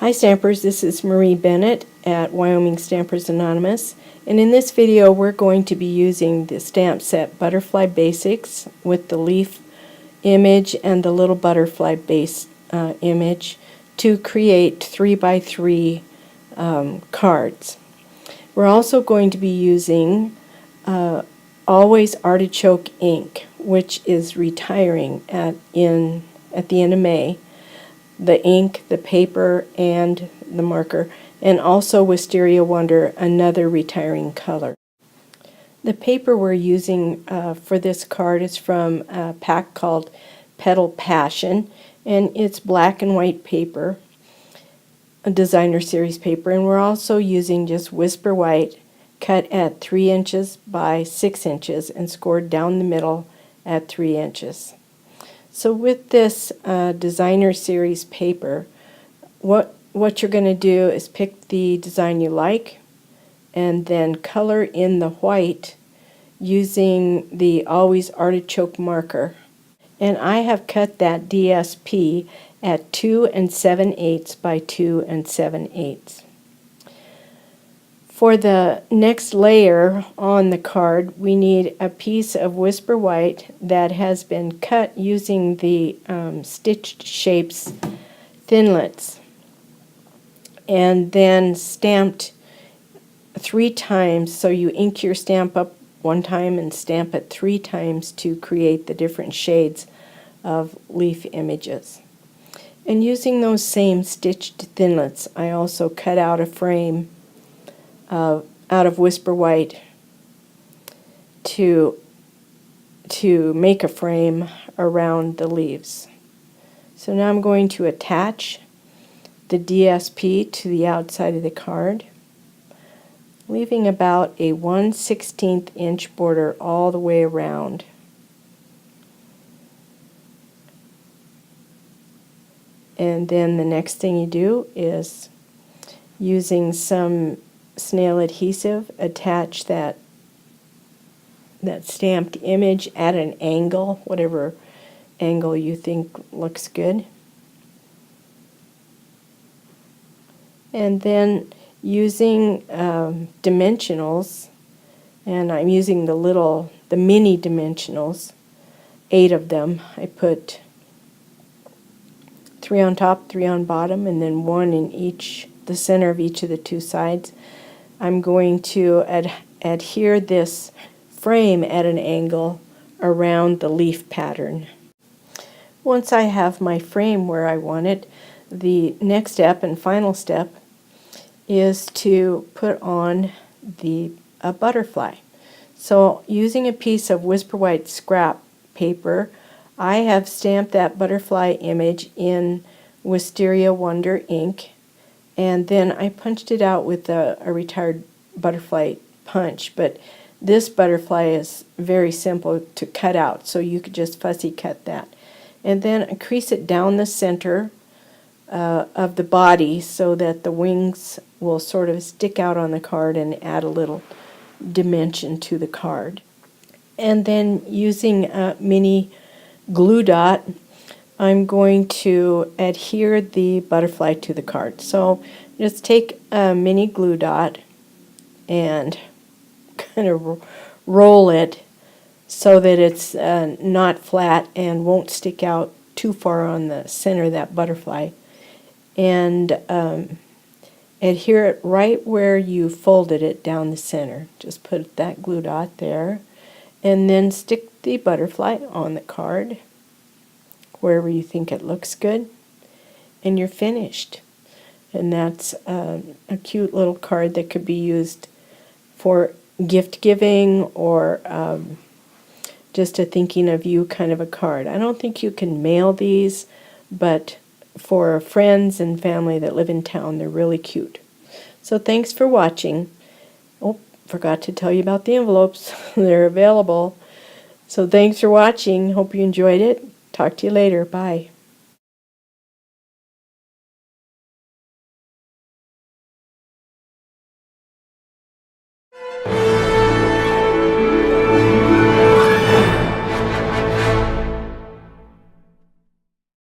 Hi Stampers, this is Marie Bennett at Wyoming Stampers Anonymous, and in this video we're going to be using the stamp set Butterfly Basics with the leaf image and the little butterfly base image to create 3x3 cards. We're also going to be using Always Artichoke ink, which is retiring at the end of May. The ink, the paper, and the marker, and also Wisteria Wonder, another retiring color. The paper we're using for this card is from a pack called Petal Passion, and it's black and white paper, a designer series paper, and we're also using just Whisper White cut at 3 inches by 6 inches and scored down the middle at 3 inches. So with this designer series paper, what you're going to do is pick the design you like and then color in the white using the Always Artichoke marker. And I have cut that DSP at 2 7/8 by 2 7/8. For the next layer on the card, we need a piece of Whisper White that has been cut using the Stitched Shapes Thinlits and then stamped 3 times. So you ink your stamp up 1 time and stamp it 3 times to create the different shades of leaf images. And using those same stitched thinlits, I also cut out a frame out of Whisper White to make a frame around the leaves. So now I'm going to attach the DSP to the outside of the card, leaving about a 1/16 inch border all the way around. And then the next thing you do is, using some snail adhesive, attach that stamped image at an angle, whatever angle you think looks good. And then using dimensionals, and I'm using the mini dimensionals, 8 of them. I put 3 on top, 3 on bottom, and then 1 in the center of each of the 2 sides. I'm going to adhere this frame at an angle around the leaf pattern. Once I have my frame where I want it, the next step and final step is to put on a butterfly. So using a piece of Whisper White scrap paper, I have stamped that butterfly image in Wisteria Wonder ink, and then I punched it out with a retired butterfly punch. But this butterfly is very simple to cut out, so you could just fussy cut that. And then I crease it down the center of the body so that the wings will sort of stick out on the card and add a little dimension to the card. And then using a mini glue dot, I'm going to adhere the butterfly to the card. So just take a mini glue dot and kind of roll it so that it's not flat and won't stick out too far on the center of that butterfly. And adhere it right where you folded it down the center. Just put that glue dot there, and then stick the butterfly on the card wherever you think it looks good, and you're finished. And that's a cute little card that could be used for gift giving or just a thinking of you kind of a card. I don't think you can mail these, but for friends and family that live in town, they're really cute. So thanks for watching. Oh, forgot to tell you about the envelopes. They're available. So thanks for watching. Hope you enjoyed it. Talk to you later. Bye.